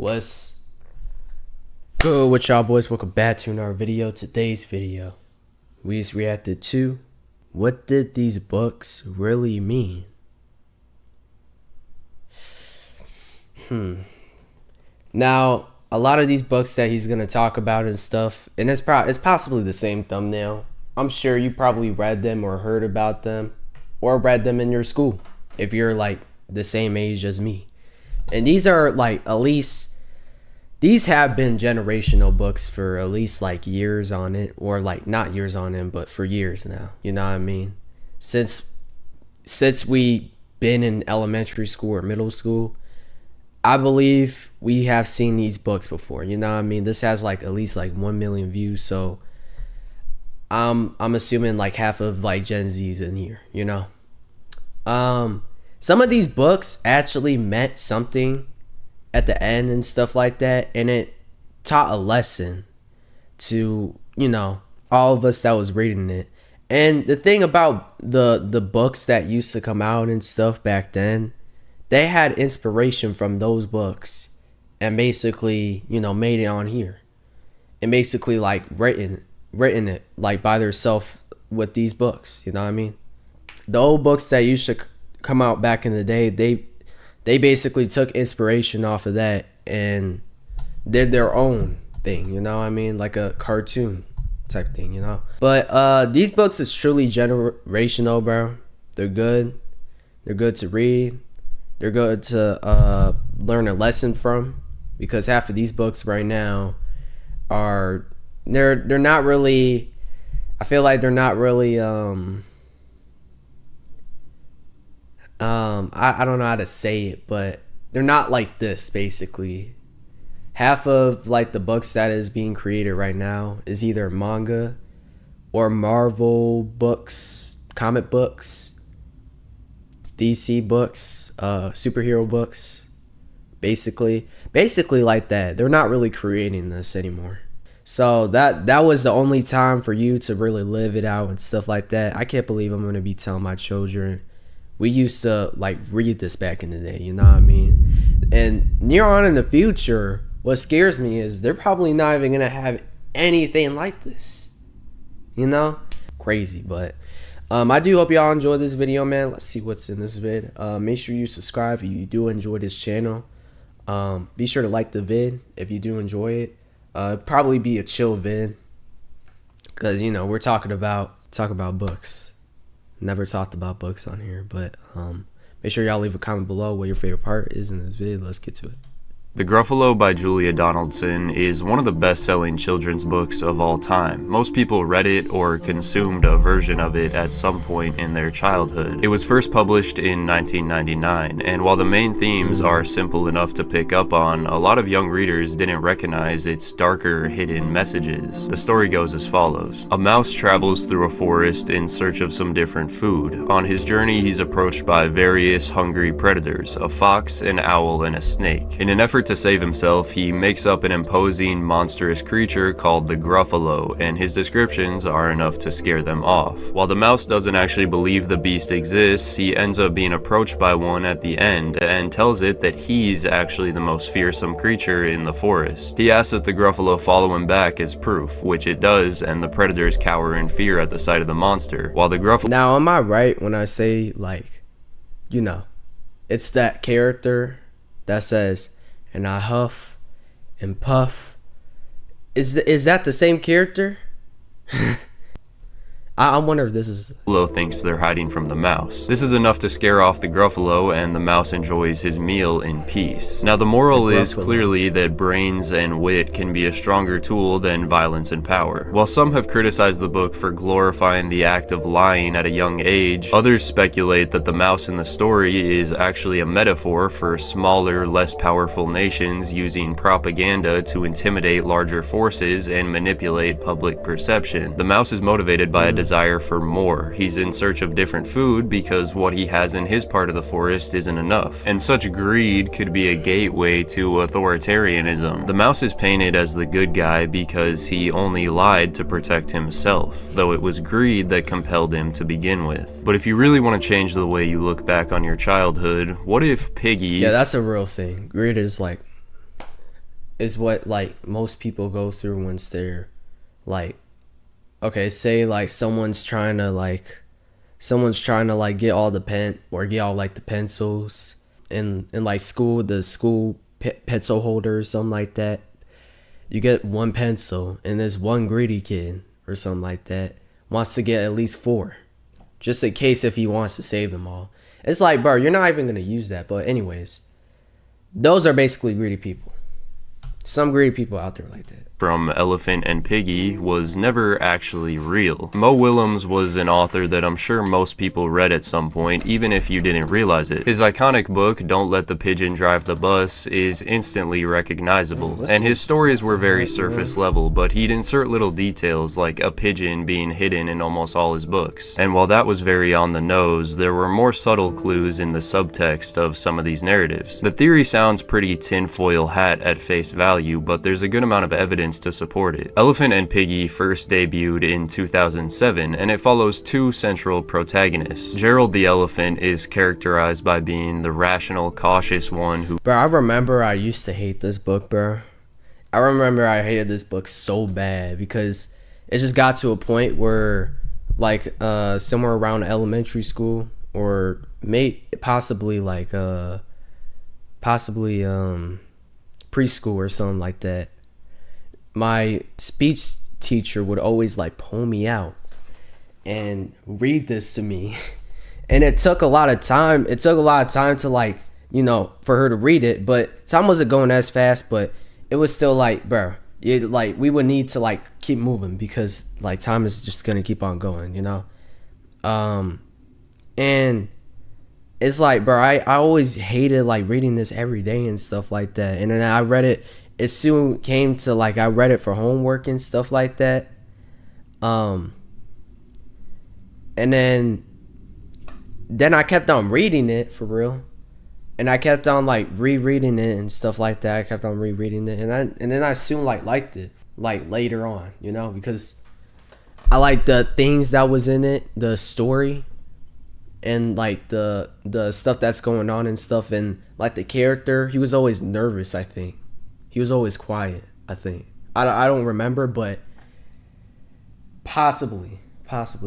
What's good with y'all boys? Welcome back to another video. Today's video, we just reacted to what did these books really mean? Now, a lot of these books that he's gonna talk about and stuff, and it's possibly the same thumbnail. I'm sure you probably read them or heard about them or read them in your school if you're like the same age as me. And these are like, at least these have been generational books for at least like years on it, or like not years on them, but for years now. You know what I mean? Since we been in elementary school or middle school, I believe we have seen these books before. You know what I mean? This has like at least like 1 million views, so I'm assuming like half of like Gen Z's in here, you know. Some of these books actually meant something at the end and stuff like that, and it taught a lesson to, you know, all of us that was reading it. And the thing about the books that used to come out and stuff back then, they had inspiration from those books and basically, you know, made it on here and basically like written it like by themselves with these books. You know what I mean? The old books that used to come out back in the day, they basically took inspiration off of that and did their own thing, you know what I mean? Like a cartoon type thing, you know? But these books is truly generational, bro. They're good. They're good to read. They're good to learn a lesson from, because half of these books right now are they're not really, I feel like they're not really I don't know how to say it, but they're not like this. Basically, half of like the books that is being created right now is either manga or Marvel books, comic books, DC books, superhero books, basically like that. They're not really creating this anymore. So that was the only time for you to really live it out and stuff like that. I can't believe I'm gonna be telling my children, we used to like read this back in the day, you know what I mean? And near on in the future, what scares me is they're probably not even gonna have anything like this, you know? Crazy. But I do hope y'all enjoy this video, man. Let's see what's in this vid. Make sure you subscribe if you do enjoy this channel. Be sure to like the vid if you do enjoy it. Probably be a chill vid, because you know we're talking about books. Never talked about books on here, but make sure y'all leave a comment below what your favorite part is in this video. Let's get to it. The Gruffalo by Julia Donaldson is one of the best-selling children's books of all time. Most people read it or consumed a version of it at some point in their childhood. It was first published in 1999, and while the main themes are simple enough to pick up on, a lot of young readers didn't recognize its darker, hidden messages. The story goes as follows. A mouse travels through a forest in search of some different food. On his journey, he's approached by various hungry predators, a fox, an owl, and a snake. In an effort to save himself, he makes up an imposing, monstrous creature called the Gruffalo, and his descriptions are enough to scare them off. While the mouse doesn't actually believe the beast exists, he ends up being approached by one at the end and tells it that he's actually the most fearsome creature in the forest. He asks that the Gruffalo follow him back as proof, which it does, and the predators cower in fear at the sight of the monster. While the Gruffalo— Now, am I right when I say, like, you know, it's that character that says, and I huff and puff? Is that the same character? I wonder if this is— thinks they're hiding from the mouse. This is enough to scare off the Gruffalo, and the mouse enjoys his meal in peace. Now, the moral is clearly that brains and wit can be a stronger tool than violence and power. While some have criticized the book for glorifying the act of lying at a young age, others speculate that the mouse in the story is actually a metaphor for smaller, less powerful nations using propaganda to intimidate larger forces and manipulate public perception. The mouse is motivated by a desire for more. He's in search of different food because what he has in his part of the forest isn't enough, and such greed could be a gateway to authoritarianism. The mouse is painted as the good guy because he only lied to protect himself, though it was greed that compelled him to begin with. But if you really want to change the way you look back on your childhood, what if Piggie— Yeah, that's a real thing. Greed is like is what like most people go through once they're like, okay, say like someone's trying to like get all the pen or get all like the pencils in like school, the school pencil holder or something like that. You get one pencil, and this one greedy kid or something like that wants to get at least 4, just in case if he wants to save them all. It's like, bro, you're not even gonna use that. But anyways, those are basically greedy people. Some greedy people out there like that. From Elephant and Piggie was never actually real. Mo Willems was an author that I'm sure most people read at some point, even if you didn't realize it. His iconic book, Don't Let the Pigeon Drive the Bus, is instantly recognizable, and his stories were very surface level, but he'd insert little details like a pigeon being hidden in almost all his books. And while that was very on the nose, there were more subtle clues in the subtext of some of these narratives. The theory sounds pretty tinfoil hat at face value, but there's a good amount of evidence to support it. Elephant and Piggie first debuted in 2007, and it follows 2 central protagonists. Gerald the elephant is characterized by being the rational, cautious one who... Bro, I remember I used to hate this book, bro. I remember I hated this book so bad because it just got to a point where, like, somewhere around elementary school or possibly preschool or something like that, my speech teacher would always like pull me out and read this to me. And it took a lot of time. It took a lot of time to like, you know, for her to read it, but time wasn't going as fast, but it was still like, bro, like we would need to like keep moving because like time is just gonna keep on going, you know? And it's like, bro, I always hated like reading this every day and stuff like that. And then I read it, it soon came to like, I read it for homework and stuff like that. And then I kept on reading it for real. And I kept on like rereading it and stuff like that. I kept on rereading it. And then I soon like liked it like later on, you know, because I like the things that was in it, the story, and like the stuff that's going on and stuff, and like the character. He was always nervous, I think. He was always quiet, I think. I don't remember, but possibly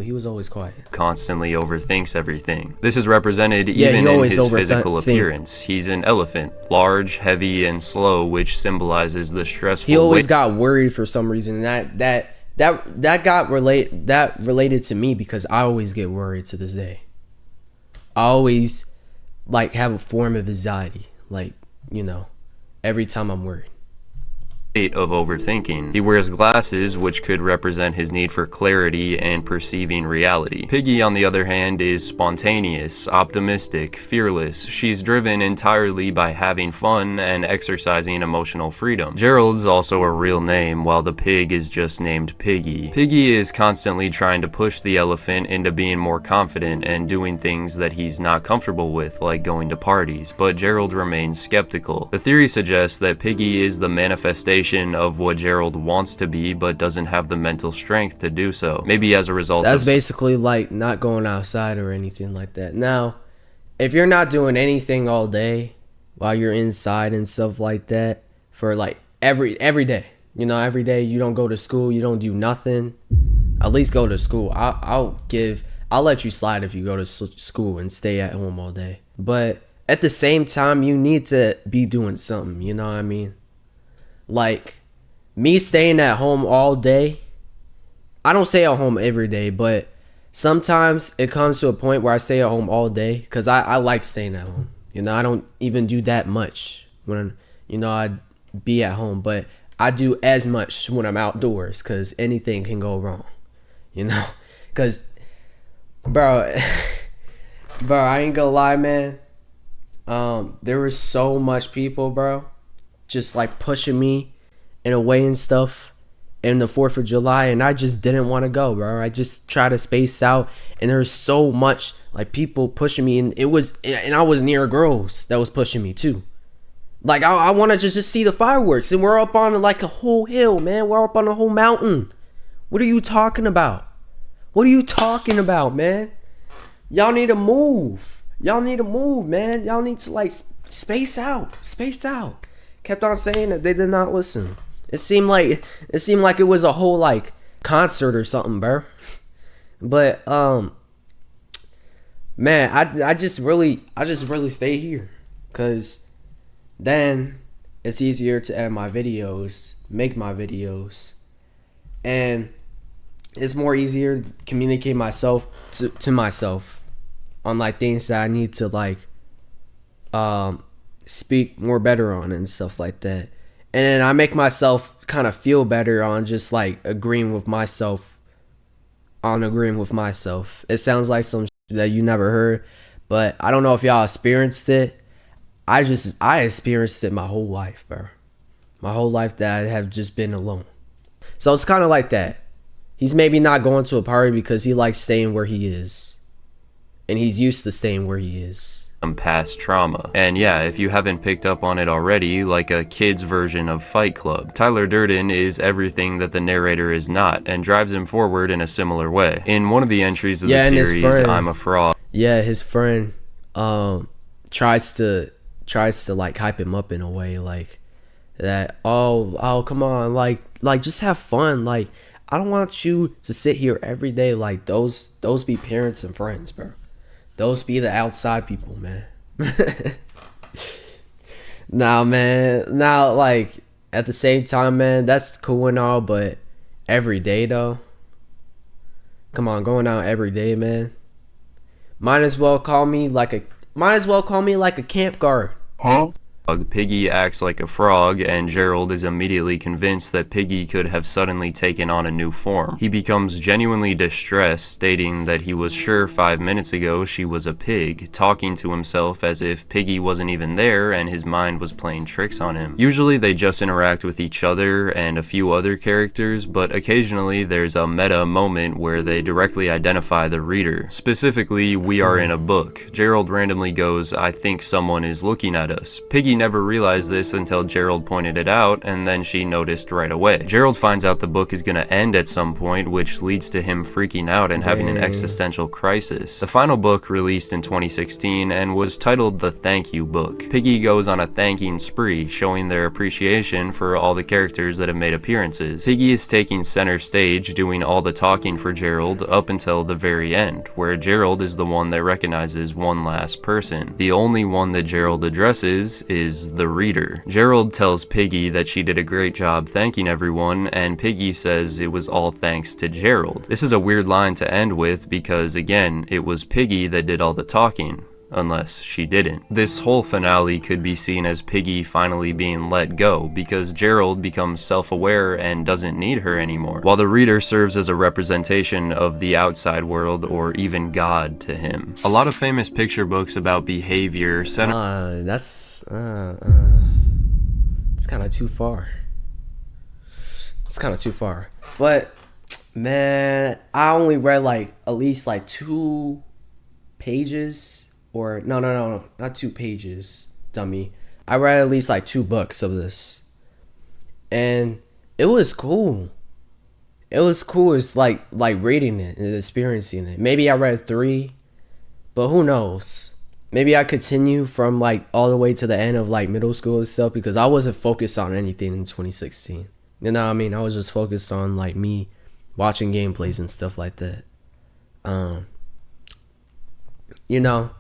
he was always quiet. Constantly overthinks everything. This is represented even in his physical appearance. He's an elephant, large, heavy, and slow, which symbolizes the stressful. He always got worried for some reason. That related to me because I always get worried to this day. I always like have a form of anxiety, like, you know, every time I'm worried. Of overthinking. He wears glasses, which could represent his need for clarity and perceiving reality. Piggie, on the other hand, is spontaneous, optimistic, fearless. She's driven entirely by having fun and exercising emotional freedom. Gerald's also a real name, while the pig is just named Piggie. Piggie is constantly trying to push the elephant into being more confident and doing things that he's not comfortable with, like going to parties, but Gerald remains skeptical. The theory suggests that Piggie is the manifestation of what Gerald wants to be, but doesn't have the mental strength to do so. Maybe as a result that's basically like not going outside or anything like that. Now, if you're not doing anything all day while you're inside and stuff like that for like every day, you know, every day you don't go to school, you don't do nothing, at least go to school. I'll let you slide if you go to school and stay at home all day. But at the same time, you need to be doing something, you know what I mean? Like, me staying at home all day, I don't stay at home every day, but sometimes it comes to a point where I stay at home all day because I like staying at home. You know, I don't even do that much when, you know, I'd be at home, but I do as much when I'm outdoors because anything can go wrong, you know? Because, bro, I ain't gonna lie, man. There was so much people, bro, just like pushing me in a way and stuff in the 4th of July, and I just didn't want to go, bro. I just try to space out, and there's so much like people pushing me, and I was near girls that was pushing me too. Like I want to just see the fireworks, and we're up on like a whole hill, man. We're up on a whole mountain. What are you talking about? What are you talking about, man? Y'all need to move. Y'all need to move, man. Y'all need to like space out. kept on saying it. They did not listen. It seemed like it was a whole like concert or something, bro. But man, I just really stay here, cause then it's easier to edit my videos, make my videos, and it's more easier to communicate myself to myself on like things that I need to like speak more better on and stuff like that. And then I make myself kind of feel better on just like agreeing with myself. It sounds like some that you never heard, but I don't know if y'all experienced it. I experienced it my whole life, bro. My whole life that I have just been alone. So it's kind of like that. He's maybe not going to a party because he likes staying where he is. And he's used to staying where he is. Some past trauma. And yeah, if you haven't picked up on it already, like a kid's version of Fight Club, Tyler Durden is everything that the narrator is not, and drives him forward in a similar way. In one of the entries of the series, I'm a Frog. Yeah, his friend tries to like hype him up in a way like that. Oh come on, like just have fun. Like, I don't want you to sit here every day. Like, those be parents and friends, bro. Those be the outside people, man. Nah, man. Now, like, at the same time, man, that's cool and all, but every day, though. Come on, going out every day, man. Might as well call me like a camp guard. Huh? Piggie acts like a frog, and Gerald is immediately convinced that Piggie could have suddenly taken on a new form. He becomes genuinely distressed, stating that he was sure 5 minutes ago she was a pig, talking to himself as if Piggie wasn't even there and his mind was playing tricks on him. Usually they just interact with each other and a few other characters, but occasionally there's a meta moment where they directly identify the reader. Specifically, we are in a book. Gerald randomly goes, "I think someone is looking at us." Piggie never realized this until Gerald pointed it out, and then she noticed right away. Gerald finds out the book is gonna end at some point, which leads to him freaking out and having an existential crisis. The final book released in 2016 and was titled The Thank You Book. Piggie goes on a thanking spree, showing their appreciation for all the characters that have made appearances. Piggie is taking center stage, doing all the talking for Gerald up until the very end, where Gerald is the one that recognizes one last person. The only one that Gerald addresses is the reader. Gerald tells Piggie that she did a great job thanking everyone, and Piggie says it was all thanks to Gerald. This is a weird line to end with because, again, it was Piggie that did all the talking. Unless she didn't. This whole finale could be seen as Piggie finally being let go, because Gerald becomes self-aware and doesn't need her anymore, while the reader serves as a representation of the outside world or even God to him. A lot of famous picture books about behavior center it's kind of too far. But man, I only read like at least like 2 pages. Or no, not 2 pages, dummy. I read at least like 2 books of this, and it was cool. It's like reading it and experiencing it. Maybe I read 3, but who knows? Maybe I continue from like all the way to the end of like middle school and stuff, because I wasn't focused on anything in 2016. You know what I mean? I was just focused on like me watching gameplays and stuff like that. You know,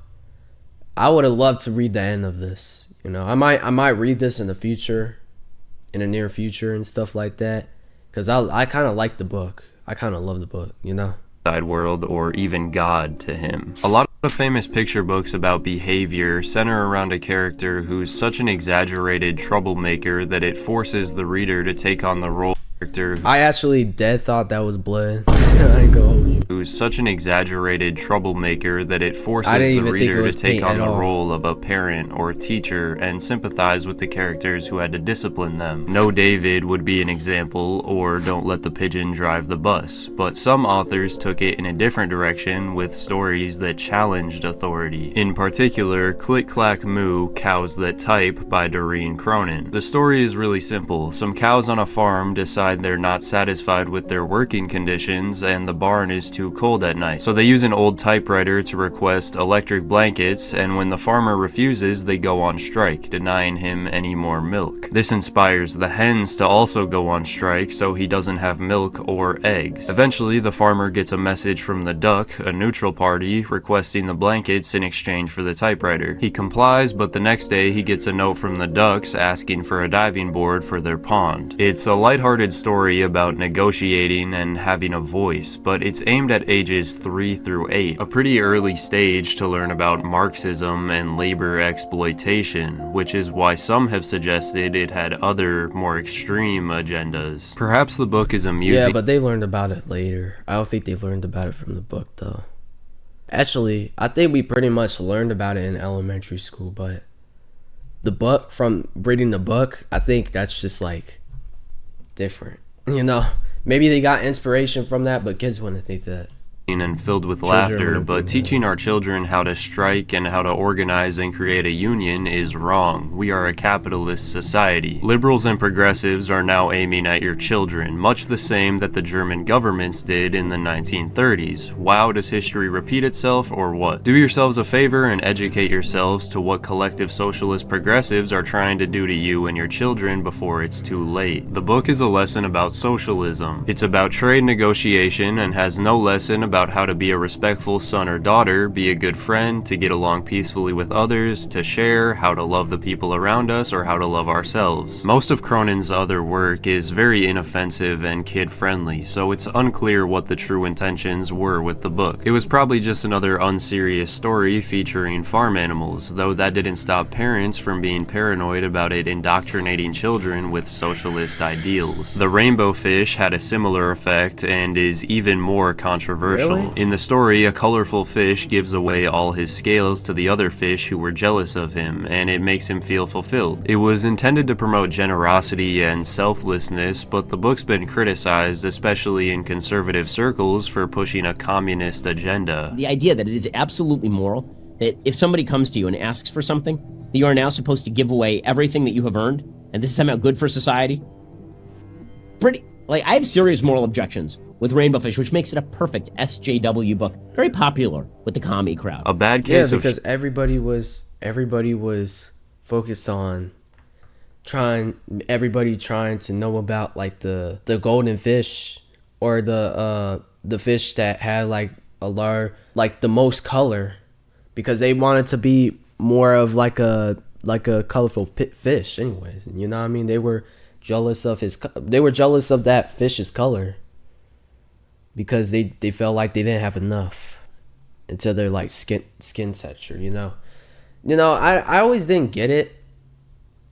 I would have loved to read the end of this. You know, I might read this in the future, in the near future and stuff like that, because I kind of like the book. I kind of love the book, you know. Outside world or even God to him. A lot of famous picture books about behavior center around a character who's such an exaggerated troublemaker that it forces the reader to take on the role. I actually thought that was blood. I ain't gonna hold you. Who's such an exaggerated troublemaker that it forces the reader to take on the role of a parent or teacher and sympathize with the characters who had to discipline them. No David would be an example, or Don't Let the Pigeon Drive the Bus, but some authors took it in a different direction with stories that challenged authority. In particular, Click Clack Moo, Cows That Type by Doreen Cronin. The story is really simple. Some cows on a farm decide they're not satisfied with their working conditions chickens and the barn is too cold at night. So they use an old typewriter to request electric blankets, and when the farmer refuses, they go on strike, denying him any more milk. This inspires the hens to also go on strike so he doesn't have milk or eggs. Eventually, the farmer gets a message from the duck, a neutral party, requesting the blankets in exchange for the typewriter. He complies, but the next day he gets a note from the ducks asking for a diving board for their pond. It's a lighthearted story about negotiating and having a voice, but it's aimed at ages 3 through 8, a pretty early stage to learn about Marxism and labor exploitation, which is why some have suggested it had other, more extreme agendas. Perhaps the book is amusing. Yeah, but they learned about it later. I don't think they learned about it from the book, though. Actually, I think we pretty much learned about it in elementary school, but the book, from reading the book, I think that's just like different. You know, maybe they got inspiration from that, but kids wouldn't think that. And filled with laughter, but teaching our children how to strike and how to organize and create a union is wrong. We are a capitalist society. Liberals and progressives are now aiming at your children, much the same that the German governments did in the 1930s. Wow, does history repeat itself or what? Do yourselves a favor and educate yourselves to what collective socialist progressives are trying to do to you and your children before it's too late. The book is a lesson about socialism. It's about trade negotiation and has no lesson about how to be a respectful son or daughter, be a good friend, to get along peacefully with others, to share, how to love the people around us, or how to love ourselves. Most of Cronin's other work is very inoffensive and kid-friendly, so it's unclear what the true intentions were with the book. It was probably just another unserious story featuring farm animals, though that didn't stop parents from being paranoid about it indoctrinating children with socialist ideals. The rainbow fish had a similar effect and is even more controversial. Really? In the story, a colorful fish gives away all his scales to the other fish who were jealous of him, and it makes him feel fulfilled. It was intended to promote generosity and selflessness, but the book's been criticized, especially in conservative circles, for pushing a communist agenda. The idea that it is absolutely moral, that if somebody comes to you and asks for something, that you are now supposed to give away everything that you have earned, and this is somehow good for society? I have serious moral objections with Rainbow Fish, which makes it a perfect SJW book. Very popular with the commie crowd. A bad case of... Yeah, because everybody was focused on trying to know about, like, the golden fish, or the fish that had, like, the most color, because they wanted to be more of like a colorful fish anyways. You know what I mean? They were jealous of that fish's color because they felt like they didn't have enough until their like skin texture, you know. I always didn't get it,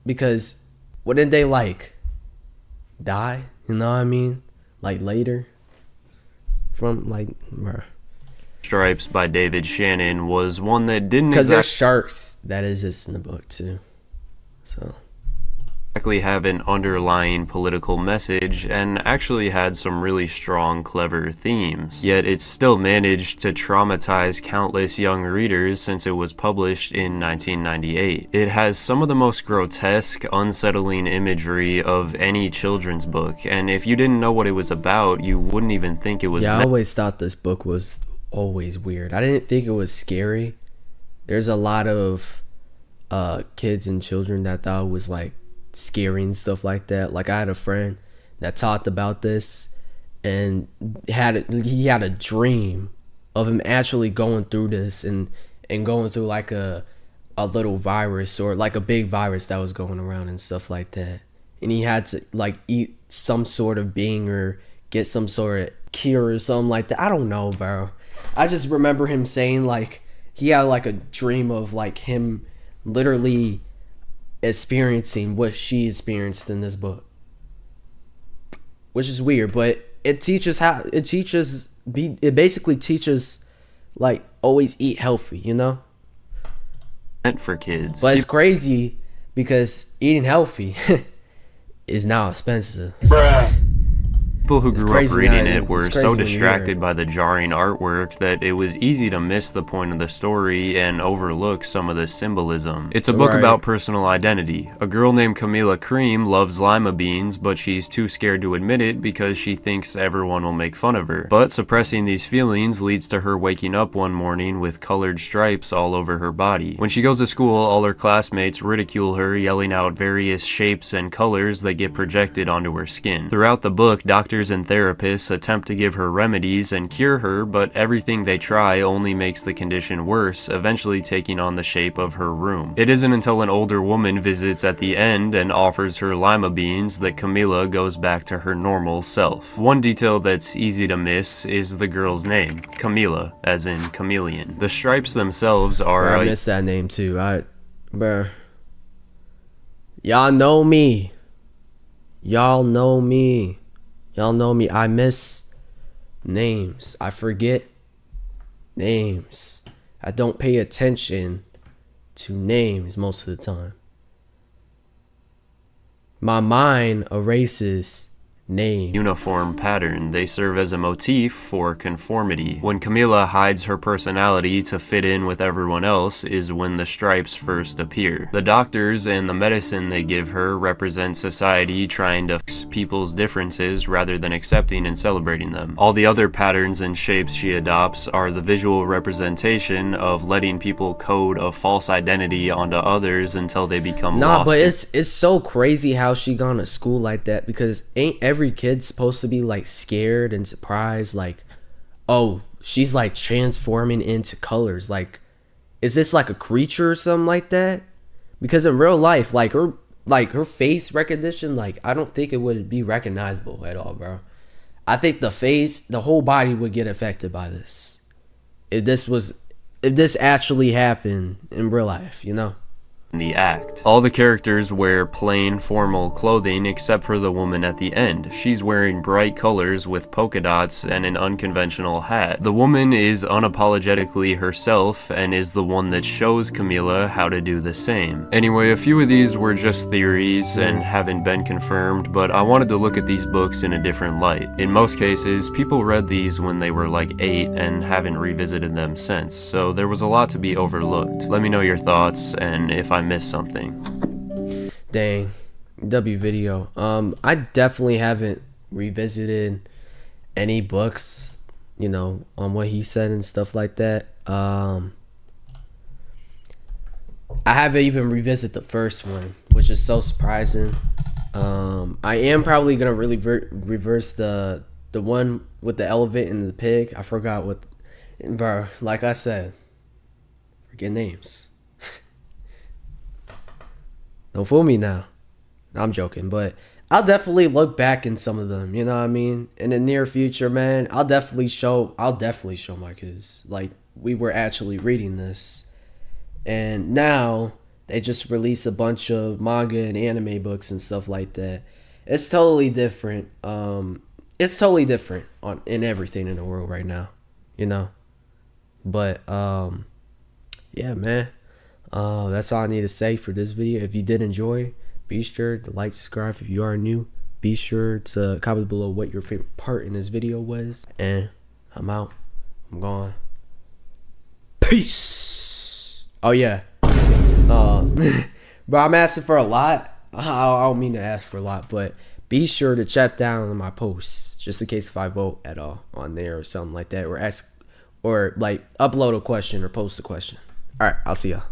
because wouldn't they like die, you know what I mean, like later from like Stripes by David Shannon was one that didn't, because there's sharks that exists in the book too, so exactly have an underlying political message, and actually had some really strong, clever themes. Yet it still managed to traumatize countless young readers since it was published in 1998. It has some of the most grotesque, unsettling imagery of any children's book, and if you didn't know what it was about, you wouldn't even think it was... Yeah, I always thought this book was always weird. I didn't think it was scary. There's a lot of kids and children that thought it was like scary and stuff like that. Like, I had a friend that talked about this, and he had a dream of him actually going through this and going through like a little virus, or like a big virus that was going around and stuff like that, and he had to like eat some sort of being or get some sort of cure or something like that. I don't know, bro. I just remember him saying like he had like a dream of like him literally experiencing what she experienced in this book, which is weird, but it basically teaches like always eat healthy, you know, meant for kids. But it's crazy because eating healthy is now expensive. Bruh. People who It's grew up crazy reading how- it were it's crazy so when you hear distracted it. by the jarring artwork that it was easy to miss the point of the story and overlook some of the symbolism. It's a book Right. about personal identity. A girl named Camila Cream loves lima beans, but she's too scared to admit it because she thinks everyone will make fun of her. But suppressing these feelings leads to her waking up one morning with colored stripes all over her body. When she goes to school, all her classmates ridicule her, yelling out various shapes and colors that get projected onto her skin. Throughout the book, doctors and therapists attempt to give her remedies and cure her, but everything they try only makes the condition worse, eventually taking on the shape of her room. It isn't until an older woman visits at the end and offers her lima beans that Camila goes back to her normal self. One detail that's easy to miss is the girl's name, Camila, as in chameleon. The stripes themselves are Bro, I missed that name too. Bruh. Y'all know me. Y'all know me. Y'all know me. I miss names. I forget names. I don't pay attention to names most of the time. My mind erases names. uniform pattern. They serve as a motif for conformity. When Camila hides her personality to fit in with everyone else is when the stripes first appear. The doctors and the medicine they give her represent society trying to fix people's differences rather than accepting and celebrating them. All the other patterns and shapes she adopts are the visual representation of letting people code a false identity onto others until they become Nah, lost. but it's so crazy how she gone to school like that, because ain't every kid supposed to be like scared and surprised, like, oh, she's like transforming into colors. Like, is this like a creature or something like that? Because in real life, like her face recognition, like I don't think it would be recognizable at all, bro. I think the whole body would get affected by this. If this actually happened in real life, you know? The act. All the characters wear plain, formal clothing except for the woman at the end. She's wearing bright colors with polka dots and an unconventional hat. The woman is unapologetically herself and is the one that shows Camila how to do the same. Anyway, a few of these were just theories and haven't been confirmed, but I wanted to look at these books in a different light. In most cases, people read these when they were like 8 and haven't revisited them since, so there was a lot to be overlooked. Let me know your thoughts and if I missed something. Dang. W video. I definitely haven't revisited any books, you know, on what he said and stuff like that. I haven't even revisited the first one, which is so surprising. I am probably gonna really reverse the one with the elephant and the pig. I forgot what, bro. Like I said, forget names. Don't fool me now. I'm joking, but I'll definitely look back in some of them, you know what I mean? In the near future, man, I'll definitely show my kids, like, we were actually reading this. And now they just release a bunch of manga and anime books and stuff like that. It's totally different. It's totally different in everything in the world right now, you know? But yeah, man. That's all I need to say for this video. If you did enjoy, be sure to like, subscribe. If you are new, be sure to comment below what your favorite part in this video was. And I'm out. I'm gone. Peace. Oh yeah. Bro, I'm asking for a lot. I don't mean to ask for a lot, but be sure to check down on my posts just in case if I vote at all on there or something like that, or ask, or like upload a question or post a question. All right, I'll see y'all.